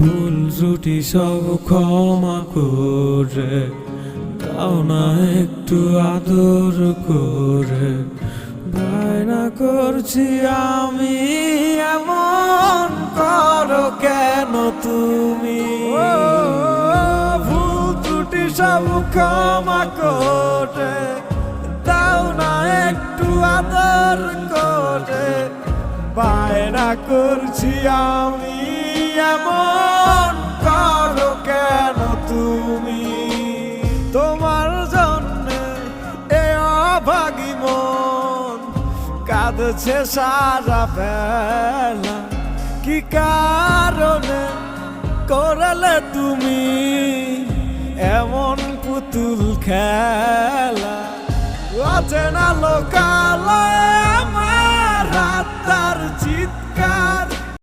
ভুল ত্রুটি সব ক্ষমা করে দাও না একটু আদর করে। বায়না করছি আমি, এমন করো কেন তুমি? ভুল ত্রুটি সব ক্ষমা করে দাও না একটু আদর করে। বায়না করছি আমি, এমন করো কেন তুমি? তোমার জন্যে এ অভাগী মন কাঁদছে সারা বেলা। কি কারণে করলে তুমি এমন পুতুল খেলা? অচেনা লোকালয়ে আমার আত্মার